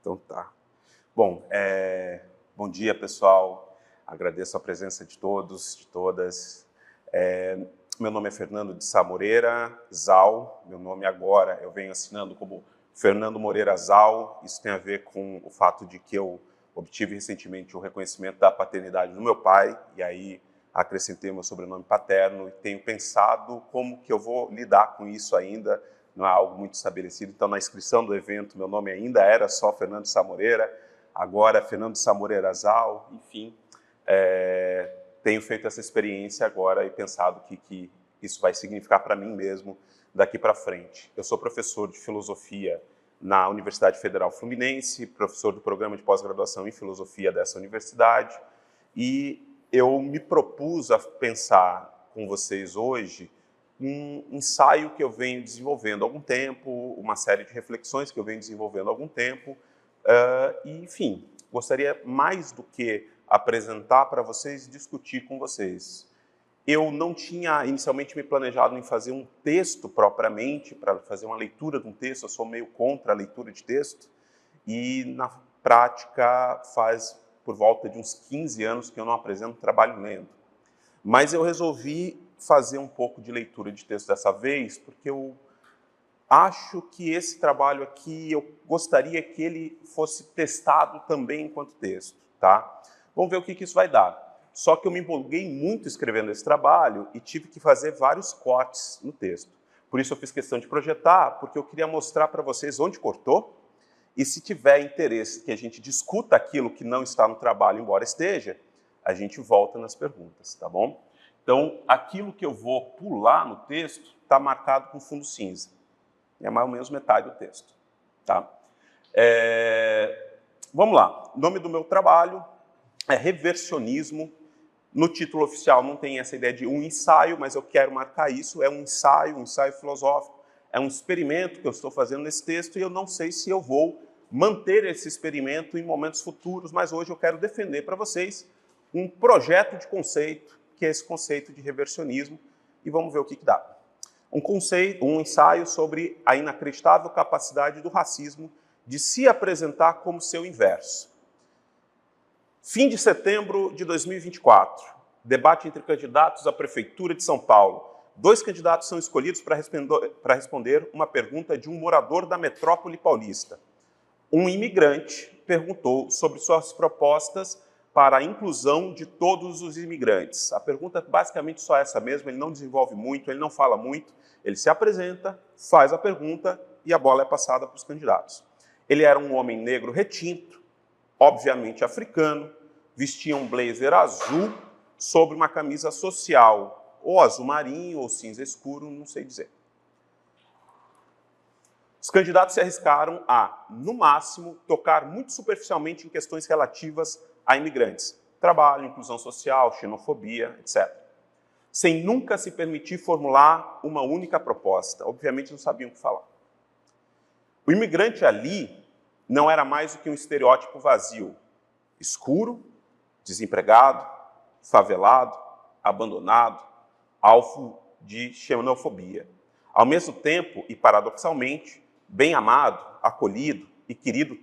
Então tá. Bom, bom dia, pessoal. Agradeço a presença de todos, de todas. Meu nome é Fernando de Sá Moreira Zal. Meu nome agora eu venho assinando como Fernando Moreira Zal. Isso tem a ver com o fato de que eu obtive recentemente o reconhecimento da paternidade do meu pai, e aí acrescentei meu sobrenome paterno, e tenho pensado como que eu vou lidar com isso ainda. Não é algo muito estabelecido. Então, na inscrição do evento, meu nome ainda era só Fernando Sá Moreira, agora Fernando Sá Moreira Zal, enfim. Tenho feito essa experiência agora e pensado que isso vai significar para mim mesmo daqui para frente. Eu sou professor de filosofia na Universidade Federal Fluminense, professor do programa de pós-graduação em filosofia dessa universidade, e eu me propus a pensar com vocês hoje um ensaio que eu venho desenvolvendo há algum tempo, uma série de reflexões que eu venho desenvolvendo há algum tempo, e, enfim, gostaria mais do que apresentar para vocês e discutir com vocês. Eu não tinha inicialmente me planejado em fazer um texto propriamente, para fazer uma leitura de um texto. Eu sou meio contra a leitura de texto, e na prática faz por volta de uns 15 anos que eu não apresento trabalho lendo. Mas eu resolvi fazer um pouco de leitura de texto dessa vez, porque eu acho que esse trabalho aqui, eu gostaria que ele fosse testado também enquanto texto, tá? Vamos ver o que isso vai dar. Só que eu me empolguei muito escrevendo esse trabalho e tive que fazer vários cortes no texto. Por isso eu fiz questão de projetar, porque eu queria mostrar para vocês onde cortou, e se tiver interesse que a gente discuta aquilo que não está no trabalho, embora esteja, a gente volta nas perguntas, tá bom? Então, aquilo que eu vou pular no texto está marcado com fundo cinza. É mais ou menos metade do texto, tá? Vamos lá. O nome do meu trabalho é Reversionismo. No título oficial não tem essa ideia de um ensaio, mas eu quero marcar isso. É um ensaio filosófico. É um experimento que eu estou fazendo nesse texto, e eu não sei se eu vou manter esse experimento em momentos futuros, mas hoje eu quero defender para vocês um projeto de conceito, que é esse conceito de reversionismo, e vamos ver o que dá. Um ensaio sobre a inacreditável capacidade do racismo de se apresentar como seu inverso. Fim de setembro de 2024, debate entre candidatos à Prefeitura de São Paulo. 2 candidatos são escolhidos para responder uma pergunta de um morador da metrópole paulista. Um imigrante perguntou sobre suas propostas para a inclusão de todos os imigrantes. A pergunta é basicamente só essa mesmo, ele não desenvolve muito, ele não fala muito, ele se apresenta, faz a pergunta e a bola é passada para os candidatos. Ele era um homem negro retinto, obviamente africano, vestia um blazer azul sobre uma camisa social, ou azul marinho, ou cinza escuro, não sei dizer. Os candidatos se arriscaram a, no máximo, tocar muito superficialmente em questões relativas a imigrantes, trabalho, inclusão social, xenofobia, etc. Sem nunca se permitir formular uma única proposta. Obviamente não sabiam o que falar. O imigrante ali não era mais do que um estereótipo vazio, escuro, desempregado, favelado, abandonado, alvo de xenofobia. Ao mesmo tempo, e paradoxalmente, bem amado, acolhido e querido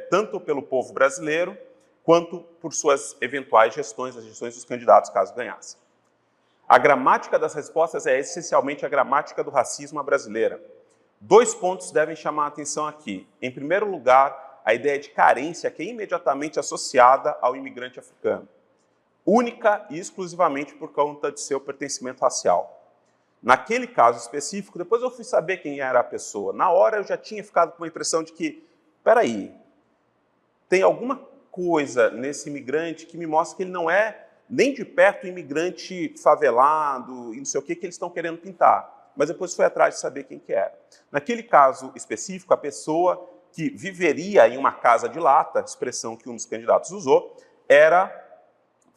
tanto pelo povo brasileiro, quanto por suas eventuais gestões, as gestões dos candidatos, caso ganhassem. A gramática das respostas é essencialmente a gramática do racismo à brasileira. 2 pontos devem chamar a atenção aqui. Em primeiro lugar, a ideia de carência que é imediatamente associada ao imigrante africano, única e exclusivamente por conta de seu pertencimento racial. Naquele caso específico, depois eu fui saber quem era a pessoa. Na hora eu já tinha ficado com a impressão de que, peraí, tem alguma coisa nesse imigrante que me mostra que ele não é nem de perto um imigrante favelado e não sei o que eles estão querendo pintar. Mas depois fui atrás de saber quem que era. Naquele caso específico, a pessoa que viveria em uma casa de lata, expressão que um dos candidatos usou, era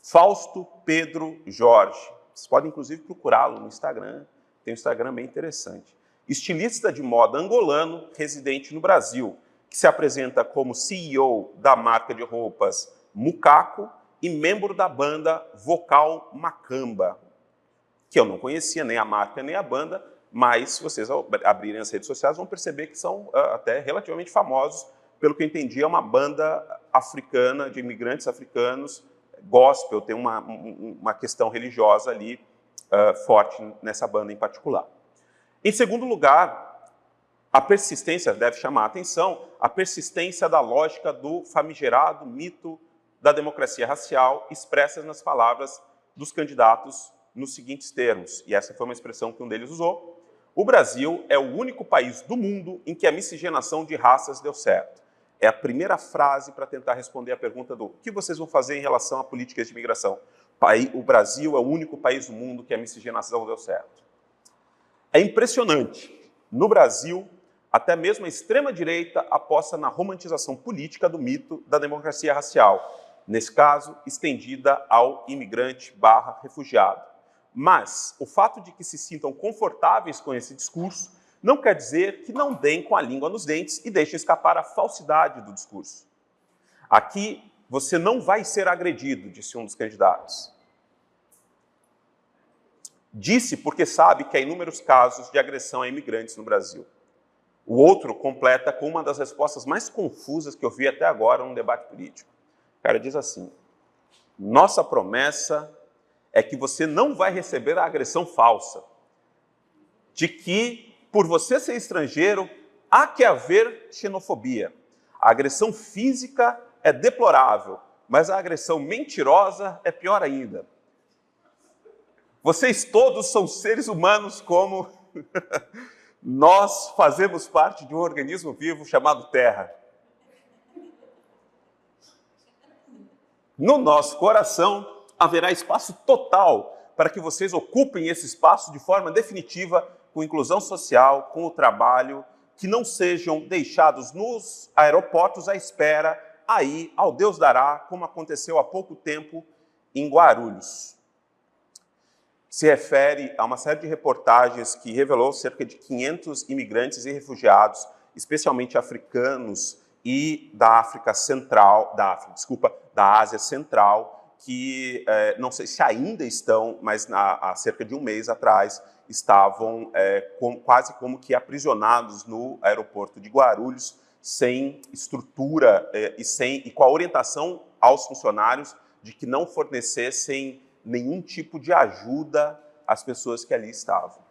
Fausto Pedro Jorge. Vocês podem, inclusive, procurá-lo no Instagram. Tem um Instagram bem interessante. Estilista de moda angolano, residente no Brasil, que se apresenta como CEO da marca de roupas Mucaco e membro da banda Vocal Macamba, que eu não conhecia nem a marca nem a banda, mas se vocês abrirem as redes sociais vão perceber que são até relativamente famosos pelo que eu entendi, é uma banda africana, de imigrantes africanos, gospel, tem uma questão religiosa ali forte nessa banda em particular. Em segundo lugar, a persistência, deve chamar a atenção, a persistência da lógica do famigerado mito da democracia racial, expressas nas palavras dos candidatos nos seguintes termos, e essa foi uma expressão que um deles usou: o Brasil é o único país do mundo em que a miscigenação de raças deu certo. É a primeira frase para tentar responder a pergunta do que vocês vão fazer em relação a políticas de imigração. O Brasil é o único país do mundo que a miscigenação deu certo. É impressionante. No Brasil, até mesmo a extrema-direita aposta na romantização política do mito da democracia racial, nesse caso, estendida ao imigrante/refugiado. Mas o fato de que se sintam confortáveis com esse discurso não quer dizer que não deem com a língua nos dentes e deixem escapar a falsidade do discurso. Aqui, você não vai ser agredido, disse um dos candidatos. Disse porque sabe que há inúmeros casos de agressão a imigrantes no Brasil. O outro completa com uma das respostas mais confusas que eu vi até agora num debate político. O cara diz assim: nossa promessa é que você não vai receber a agressão falsa, de que, por você ser estrangeiro, há que haver xenofobia. A agressão física é deplorável, mas a agressão mentirosa é pior ainda. Vocês todos são seres humanos como nós fazemos parte de um organismo vivo chamado Terra. No nosso coração haverá espaço total para que vocês ocupem esse espaço de forma definitiva, com inclusão social, com o trabalho, que não sejam deixados nos aeroportos à espera, aí, ao Deus dará, como aconteceu há pouco tempo em Guarulhos. Se refere a uma série de reportagens que revelou cerca de 500 imigrantes e refugiados, especialmente africanos e da Ásia Central, que não sei se ainda estão, mas há cerca de um mês atrás, estavam quase como que aprisionados no aeroporto de Guarulhos, sem estrutura e com a orientação aos funcionários de que não fornecessem nenhum tipo de ajuda às pessoas que ali estavam.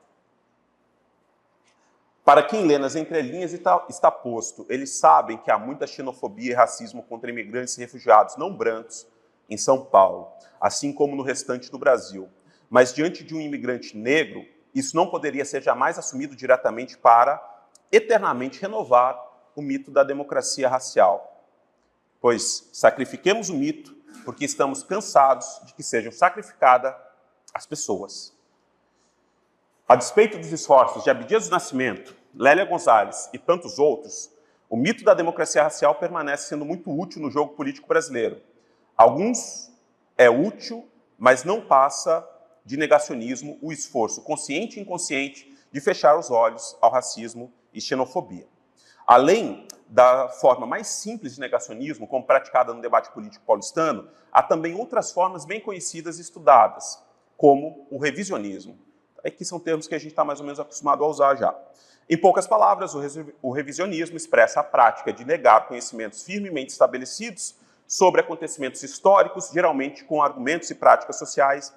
Para quem lê nas entrelinhas está posto, eles sabem que há muita xenofobia e racismo contra imigrantes e refugiados não brancos em São Paulo, assim como no restante do Brasil. Mas diante de um imigrante negro, isso não poderia ser jamais assumido diretamente para eternamente renovar o mito da democracia racial. Pois sacrifiquemos o mito porque estamos cansados de que sejam sacrificadas as pessoas. A despeito dos esforços de Abdias do Nascimento, Lélia Gonzalez e tantos outros, o mito da democracia racial permanece sendo muito útil no jogo político brasileiro. Alguns é útil, mas não passa de negacionismo o esforço consciente e inconsciente de fechar os olhos ao racismo e xenofobia. Além da forma mais simples de negacionismo, como praticada no debate político paulistano, há também outras formas bem conhecidas e estudadas, como o revisionismo. Aqui são termos que a gente está mais ou menos acostumado a usar já. Em poucas palavras, o revisionismo expressa a prática de negar conhecimentos firmemente estabelecidos sobre acontecimentos históricos, geralmente com argumentos e práticas sociais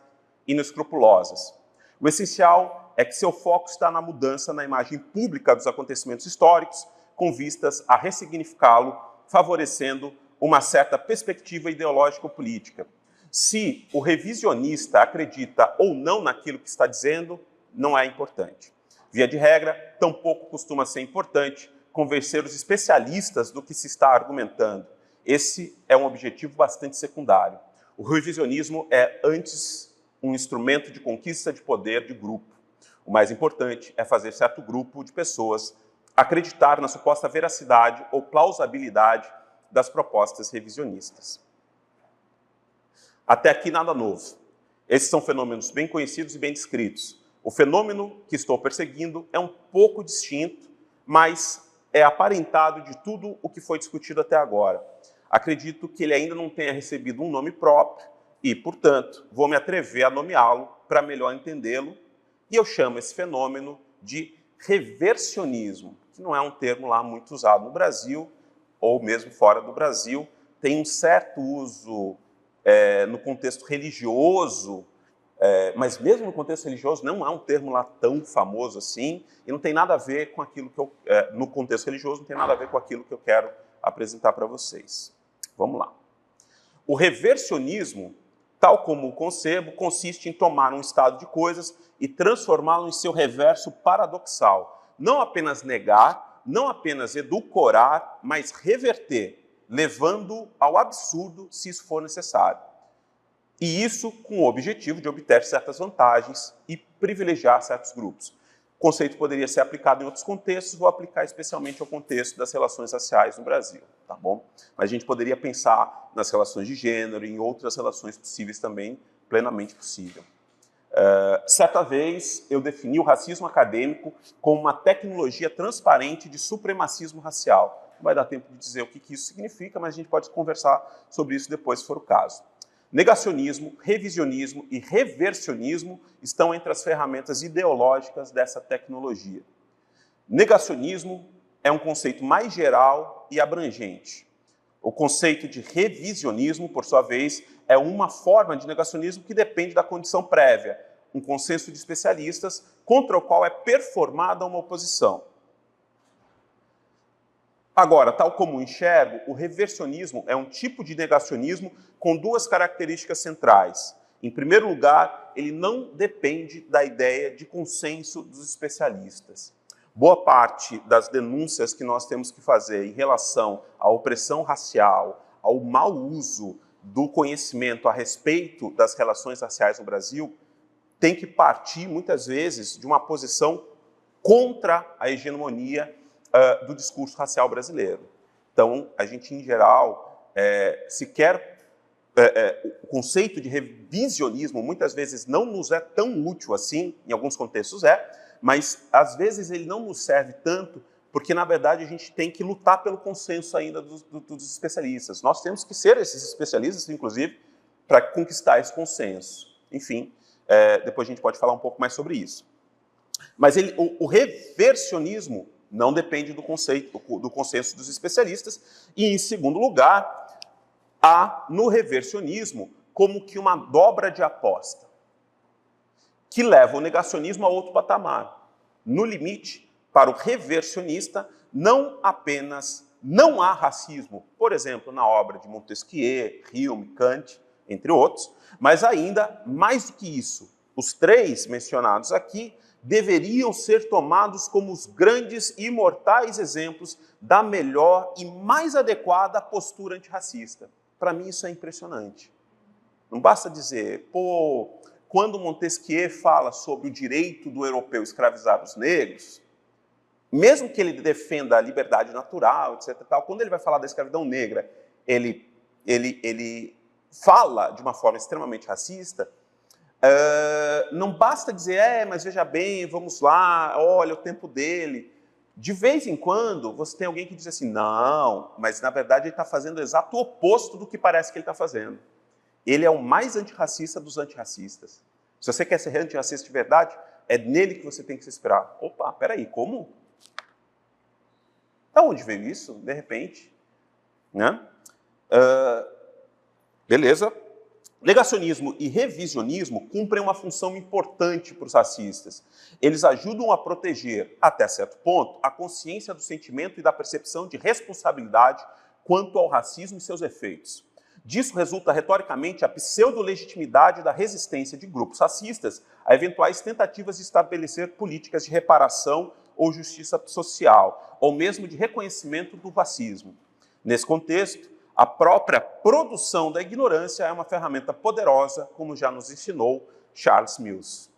inescrupulosas. O essencial é que seu foco está na mudança na imagem pública dos acontecimentos históricos, com vistas a ressignificá-lo, favorecendo uma certa perspectiva ideológico-política. Se o revisionista acredita ou não naquilo que está dizendo, não é importante. Via de regra, tampouco costuma ser importante convencer os especialistas do que se está argumentando. Esse é um objetivo bastante secundário. O revisionismo é, antes, um instrumento de conquista de poder de grupo. O mais importante é fazer certo grupo de pessoas acreditar na suposta veracidade ou plausibilidade das propostas revisionistas. Até aqui nada novo. Esses são fenômenos bem conhecidos e bem descritos. O fenômeno que estou perseguindo é um pouco distinto, mas é aparentado de tudo o que foi discutido até agora. Acredito que ele ainda não tenha recebido um nome próprio e, portanto, vou me atrever a nomeá-lo para melhor entendê-lo, e eu chamo esse fenômeno de reversionismo, que não é um termo lá muito usado no Brasil, ou mesmo fora do Brasil, tem um certo uso no contexto religioso, mas mesmo no contexto religioso não é um termo lá tão famoso assim, e não tem nada a ver com aquilo que eu, no contexto religioso, não tem nada a ver com aquilo que eu quero apresentar para vocês. Vamos lá. O reversionismo, tal como o concebo, consiste em tomar um estado de coisas e transformá-lo em seu reverso paradoxal. Não apenas negar, não apenas edulcorar, mas reverter, levando ao absurdo se isso for necessário. E isso com o objetivo de obter certas vantagens e privilegiar certos grupos. O conceito poderia ser aplicado em outros contextos, vou aplicar especialmente ao contexto das relações raciais no Brasil, tá bom? Mas a gente poderia pensar nas relações de gênero e em outras relações possíveis também, plenamente possível. Certa vez, eu defini o racismo acadêmico como uma tecnologia transparente de supremacismo racial. Não vai dar tempo de dizer o que isso significa, mas a gente pode conversar sobre isso depois, se for o caso. Negacionismo, revisionismo e reversionismo estão entre as ferramentas ideológicas dessa tecnologia. Negacionismo é um conceito mais geral e abrangente. O conceito de revisionismo, por sua vez, é uma forma de negacionismo que depende da condição prévia, um consenso de especialistas contra o qual é performada uma oposição. Agora, tal como enxergo, o reversionismo é um tipo de negacionismo com duas características centrais. Em primeiro lugar, ele não depende da ideia de consenso dos especialistas. Boa parte das denúncias que nós temos que fazer em relação à opressão racial, ao mau uso do conhecimento a respeito das relações raciais no Brasil, tem que partir, muitas vezes, de uma posição contra a hegemonia do discurso racial brasileiro. Então, a gente, em geral, o conceito de revisionismo muitas vezes não nos é tão útil assim, em alguns contextos mas às vezes ele não nos serve tanto porque, na verdade, a gente tem que lutar pelo consenso ainda dos especialistas. Nós temos que ser esses especialistas, inclusive, para conquistar esse consenso. Enfim, depois a gente pode falar um pouco mais sobre isso. Mas o reversionismo não depende do consenso dos especialistas. E, em segundo lugar, há no reversionismo como que uma dobra de aposta, que leva o negacionismo a outro patamar. No limite, para o reversionista, não apenas não há racismo, por exemplo, na obra de Montesquieu, Hume, Kant, entre outros, mas ainda, mais do que isso, os três mencionados aqui deveriam ser tomados como os grandes e imortais exemplos da melhor e mais adequada postura antirracista. Para mim isso é impressionante. Não basta dizer, quando Montesquieu fala sobre o direito do europeu escravizar os negros, mesmo que ele defenda a liberdade natural, etc., quando ele vai falar da escravidão negra, ele fala de uma forma extremamente racista. Não basta dizer, mas veja bem, vamos lá, olha o tempo dele. De vez em quando, você tem alguém que diz assim, não, mas na verdade ele está fazendo o exato oposto do que parece que ele está fazendo. Ele é o mais antirracista dos antirracistas. Se você quer ser antirracista de verdade, é nele que você tem que se inspirar. Opa, peraí, como? Da onde veio isso, de repente? Né? Beleza. Negacionismo e revisionismo cumprem uma função importante para os racistas. Eles ajudam a proteger, até certo ponto, a consciência do sentimento e da percepção de responsabilidade quanto ao racismo e seus efeitos. Disso resulta, retoricamente, a pseudo-legitimidade da resistência de grupos racistas a eventuais tentativas de estabelecer políticas de reparação ou justiça social, ou mesmo de reconhecimento do racismo. Nesse contexto, a própria produção da ignorância é uma ferramenta poderosa, como já nos ensinou Charles Mills.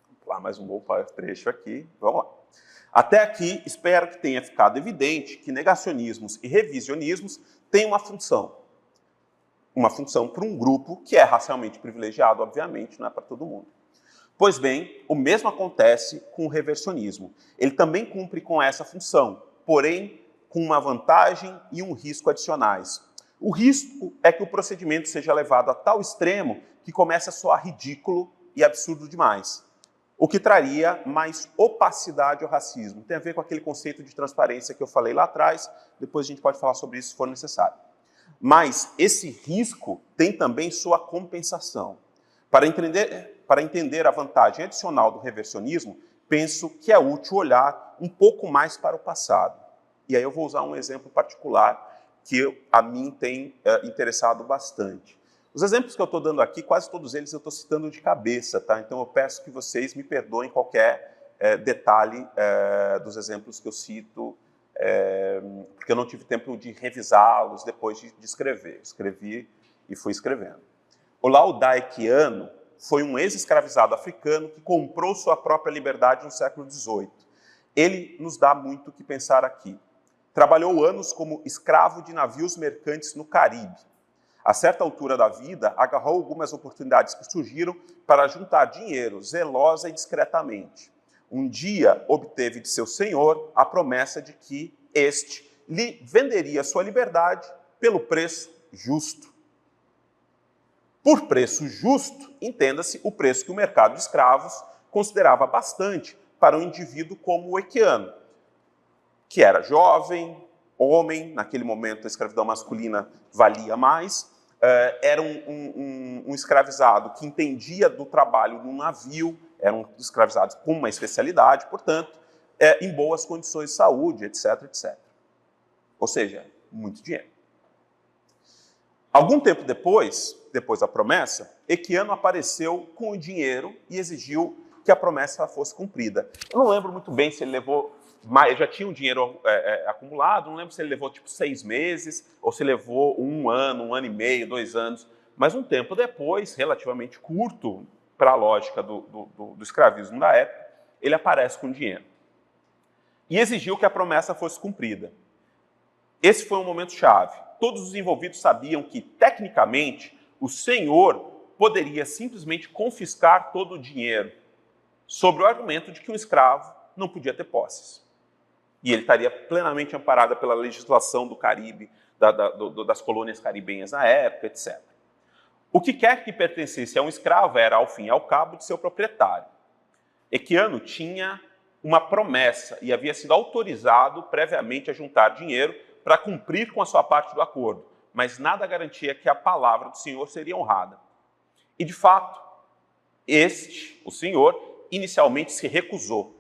Vamos lá, mais um bom trecho aqui. Vamos lá. Até aqui, espero que tenha ficado evidente que negacionismos e revisionismos têm uma função. Uma função para um grupo que é racialmente privilegiado, obviamente, não é para todo mundo. Pois bem, o mesmo acontece com o reversionismo. Ele também cumpre com essa função, porém, com uma vantagem e um risco adicionais. O risco é que o procedimento seja levado a tal extremo que comece a soar ridículo e absurdo demais. o que traria mais opacidade ao racismo. Tem a ver com aquele conceito de transparência que eu falei lá atrás, depois a gente pode falar sobre isso se for necessário. Mas esse risco tem também sua compensação. Para entender a vantagem adicional do reversionismo, penso que é útil olhar um pouco mais para o passado. E aí eu vou usar um exemplo particular que a mim tem interessado bastante. Os exemplos que eu estou dando aqui, quase todos eles eu estou citando de cabeça, tá? Então eu peço que vocês me perdoem qualquer detalhe dos exemplos que eu cito, porque eu não tive tempo de revisá-los depois de escrever. Escrevi e fui escrevendo. O Laodaiquiano foi um ex-escravizado africano que comprou sua própria liberdade no século XVIII. Ele nos dá muito o que pensar aqui. Trabalhou anos como escravo de navios mercantes no Caribe. A certa altura da vida, agarrou algumas oportunidades que surgiram para juntar dinheiro, zelosa e discretamente. Um dia, obteve de seu senhor a promessa de que este lhe venderia sua liberdade pelo preço justo. Por preço justo, entenda-se o preço que o mercado de escravos considerava bastante para um indivíduo como o Equiano, que era jovem, homem, naquele momento a escravidão masculina valia mais, era um escravizado que entendia do trabalho num navio, eram escravizados com uma especialidade, portanto, em boas condições de saúde, etc, etc. Ou seja, muito dinheiro. Algum tempo depois da promessa, Equiano apareceu com o dinheiro e exigiu que a promessa fosse cumprida. Eu não lembro muito bem se ele levou mais, já tinha um dinheiro acumulado, não lembro se ele levou tipo 6 meses, ou se levou um ano e meio, 2 anos, mas um tempo depois, relativamente curto para a lógica do escravismo da época, ele aparece com dinheiro. E exigiu que a promessa fosse cumprida. Esse foi um momento chave. Todos os envolvidos sabiam que, tecnicamente, o senhor poderia simplesmente confiscar todo o dinheiro, sob o argumento de que um escravo não podia ter posses. E ele estaria plenamente amparado pela legislação do Caribe, das colônias caribenhas na época, etc. O que quer que pertencesse a um escravo era, ao fim e ao cabo, de seu proprietário. Equiano tinha uma promessa e havia sido autorizado previamente a juntar dinheiro para cumprir com a sua parte do acordo, mas nada garantia que a palavra do senhor seria honrada. E, de fato, o senhor, inicialmente se recusou.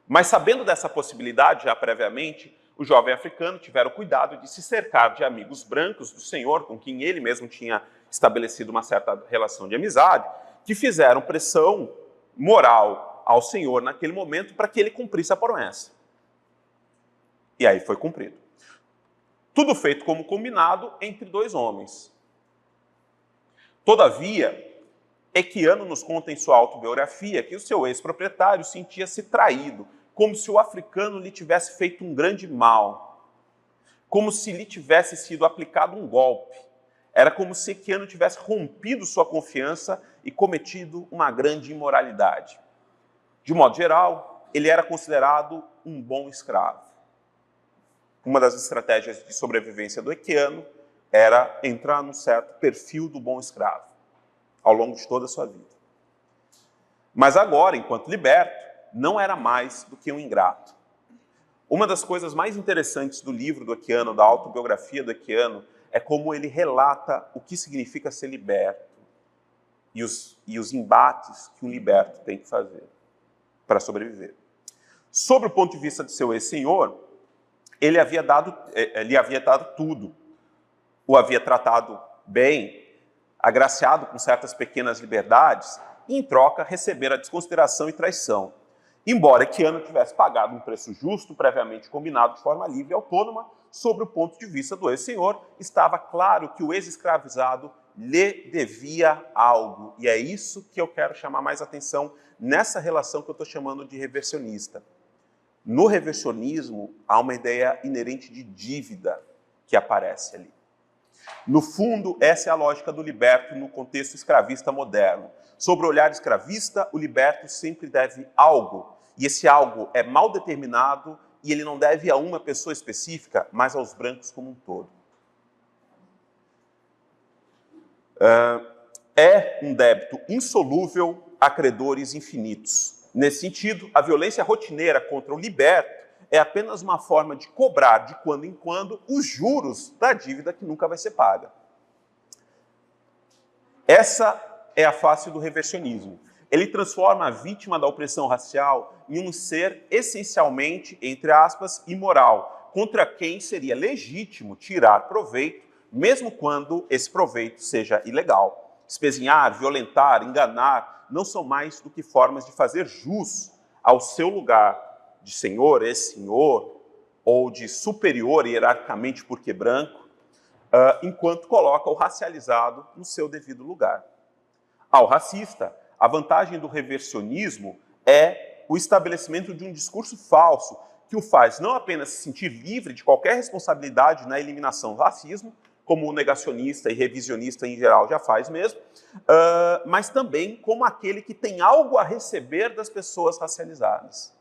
Mas, sabendo dessa possibilidade já previamente, o jovem africano tivera o cuidado de se cercar de amigos brancos do senhor, com quem ele mesmo tinha estabelecido uma certa relação de amizade, que fizeram pressão moral ao senhor naquele momento para que ele cumprisse a promessa. E aí foi cumprido. Tudo feito como combinado entre 2 homens. Todavia, Equiano nos conta em sua autobiografia que o seu ex-proprietário sentia-se traído, como se o africano lhe tivesse feito um grande mal, como se lhe tivesse sido aplicado um golpe. Era como se Equiano tivesse rompido sua confiança e cometido uma grande imoralidade. De modo geral, ele era considerado um bom escravo. Uma das estratégias de sobrevivência do Equiano era entrar num certo perfil do bom escravo, ao longo de toda a sua vida. Mas agora, enquanto liberto, não era mais do que um ingrato. Uma das coisas mais interessantes do livro do Equiano, da autobiografia do Equiano, é como ele relata o que significa ser liberto e os embates que um liberto tem que fazer para sobreviver. Sobre o ponto de vista de seu ex-senhor, ele havia dado tudo. O havia tratado bem, agraciado com certas pequenas liberdades, e, em troca, receber a desconsideração e traição. Embora Equiano tivesse pagado um preço justo, previamente combinado de forma livre e autônoma, sobre o ponto de vista do ex-senhor, estava claro que o ex-escravizado lhe devia algo. E é isso que eu quero chamar mais atenção nessa relação que eu estou chamando de reversionista. No reversionismo, há uma ideia inerente de dívida que aparece ali. No fundo, essa é a lógica do liberto no contexto escravista moderno. Sob o olhar escravista, o liberto sempre deve algo. E esse algo é mal determinado e ele não deve a uma pessoa específica, mas aos brancos como um todo. É um débito insolúvel a credores infinitos. Nesse sentido, a violência rotineira contra o liberto é apenas uma forma de cobrar, de quando em quando, os juros da dívida que nunca vai ser paga. Essa é a face do reversionismo. Ele transforma a vítima da opressão racial em um ser essencialmente, entre aspas, imoral, contra quem seria legítimo tirar proveito, mesmo quando esse proveito seja ilegal. Espezinhar, violentar, enganar, não são mais do que formas de fazer jus ao seu lugar de senhor, ex-senhor, ou de superior hierarquicamente porque branco, enquanto coloca o racializado no seu devido lugar. Ao racista, a vantagem do reversionismo é o estabelecimento de um discurso falso que o faz não apenas se sentir livre de qualquer responsabilidade na eliminação do racismo, como o negacionista e revisionista em geral já faz mesmo, mas também como aquele que tem algo a receber das pessoas racializadas.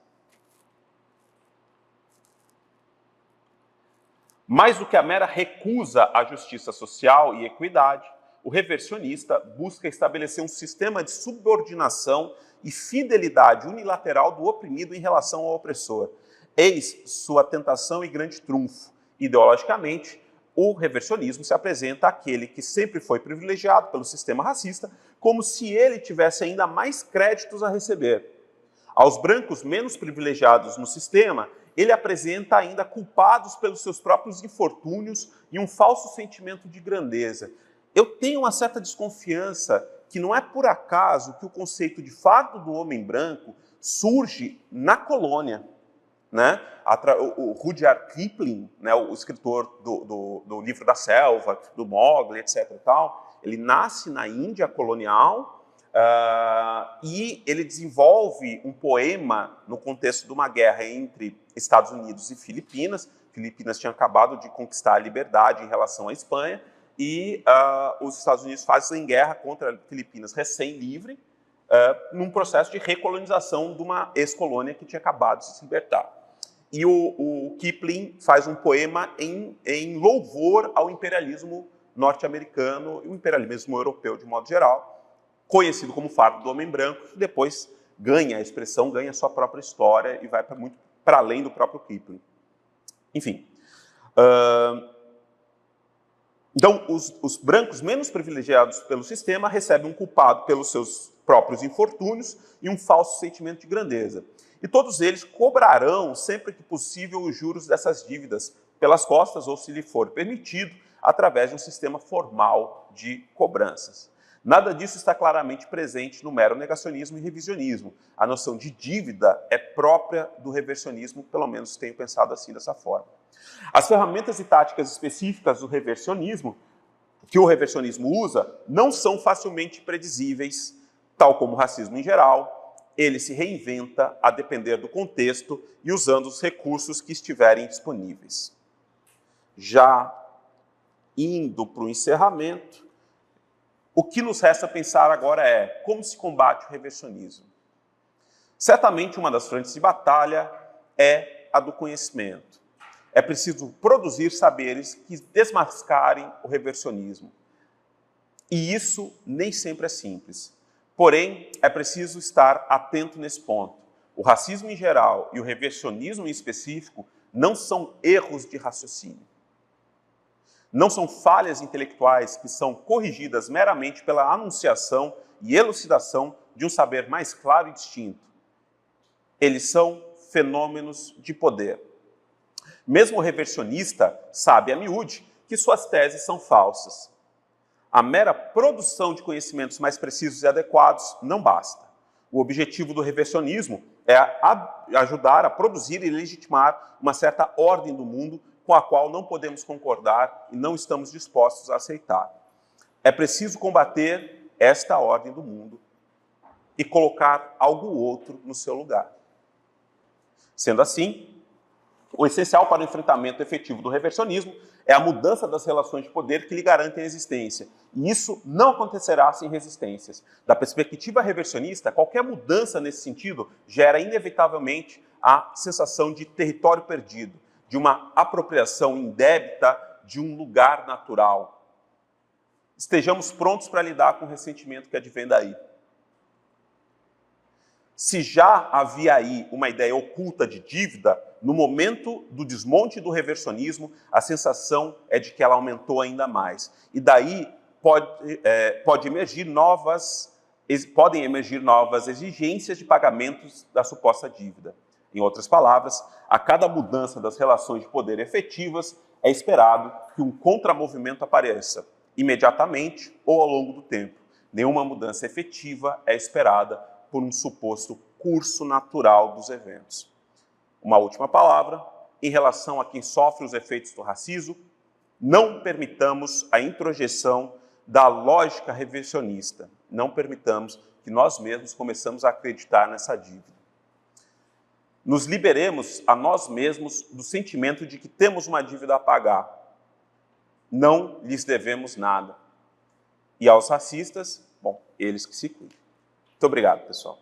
Mais do que a mera recusa à justiça social e equidade, o reversionista busca estabelecer um sistema de subordinação e fidelidade unilateral do oprimido em relação ao opressor. Eis sua tentação e grande trunfo. Ideologicamente, o reversionismo se apresenta àquele que sempre foi privilegiado pelo sistema racista, como se ele tivesse ainda mais créditos a receber. Aos brancos menos privilegiados no sistema, ele apresenta ainda culpados pelos seus próprios infortúnios e um falso sentimento de grandeza. Eu tenho uma certa desconfiança que não é por acaso que o conceito de fardo do homem branco surge na colônia. Né? O Rudyard Kipling, né, o escritor do livro da selva, do Mowgli, etc. e tal, ele nasce na Índia colonial e ele desenvolve um poema no contexto de uma guerra entre Estados Unidos e Filipinas. Filipinas tinham acabado de conquistar a liberdade em relação à Espanha e os Estados Unidos fazem guerra contra Filipinas recém-livre, num processo de recolonização de uma ex-colônia que tinha acabado de se libertar. E o Kipling faz um poema em louvor ao imperialismo norte-americano e o imperialismo europeu de modo geral, conhecido como fardo do homem branco, que depois ganha a expressão, ganha a sua própria história e vai muito para além do próprio Kipling. Enfim. Então, os brancos menos privilegiados pelo sistema recebem um culpado pelos seus próprios infortúnios e um falso sentimento de grandeza. E todos eles cobrarão, sempre que possível, os juros dessas dívidas pelas costas, ou, se lhe for permitido, através de um sistema formal de cobranças. Nada disso está claramente presente no mero negacionismo e revisionismo. A noção de dívida é própria do reversionismo, pelo menos tenho pensado assim, dessa forma. As ferramentas e táticas específicas do reversionismo, que o reversionismo usa, não são facilmente predizíveis, tal como o racismo em geral. Ele se reinventa a depender do contexto e usando os recursos que estiverem disponíveis. Já indo para o encerramento, o que nos resta pensar agora é como se combate o reversionismo. Certamente uma das frentes de batalha é a do conhecimento. É preciso produzir saberes que desmascarem o reversionismo. E isso nem sempre é simples. Porém, é preciso estar atento nesse ponto. O racismo em geral e o reversionismo em específico não são erros de raciocínio. Não são falhas intelectuais que são corrigidas meramente pela anunciação e elucidação de um saber mais claro e distinto. Eles são fenômenos de poder. Mesmo o reversionista sabe a miúde que suas teses são falsas. A mera produção de conhecimentos mais precisos e adequados não basta. O objetivo do reversionismo é ajudar a produzir e legitimar uma certa ordem do mundo com a qual não podemos concordar e não estamos dispostos a aceitar. É preciso combater esta ordem do mundo e colocar algo outro no seu lugar. Sendo assim, o essencial para o enfrentamento efetivo do reversionismo é a mudança das relações de poder que lhe garantem a existência. E isso não acontecerá sem resistências. Da perspectiva reversionista, qualquer mudança nesse sentido gera inevitavelmente a sensação de território perdido, de uma apropriação indébita de um lugar natural. Estejamos prontos para lidar com o ressentimento que advém daí. Se já havia aí uma ideia oculta de dívida, no momento do desmonte do reversionismo, a sensação é de que ela aumentou ainda mais. E daí podem emergir novas exigências de pagamentos da suposta dívida. Em outras palavras, a cada mudança das relações de poder efetivas, é esperado que um contramovimento apareça, imediatamente ou ao longo do tempo. Nenhuma mudança efetiva é esperada por um suposto curso natural dos eventos. Uma última palavra, em relação a quem sofre os efeitos do racismo, não permitamos a introjeção da lógica reversionista. Não permitamos que nós mesmos começamos a acreditar nessa dívida. Nos liberemos a nós mesmos do sentimento de que temos uma dívida a pagar. Não lhes devemos nada. E aos racistas, bom, eles que se cuidem. Muito obrigado, pessoal.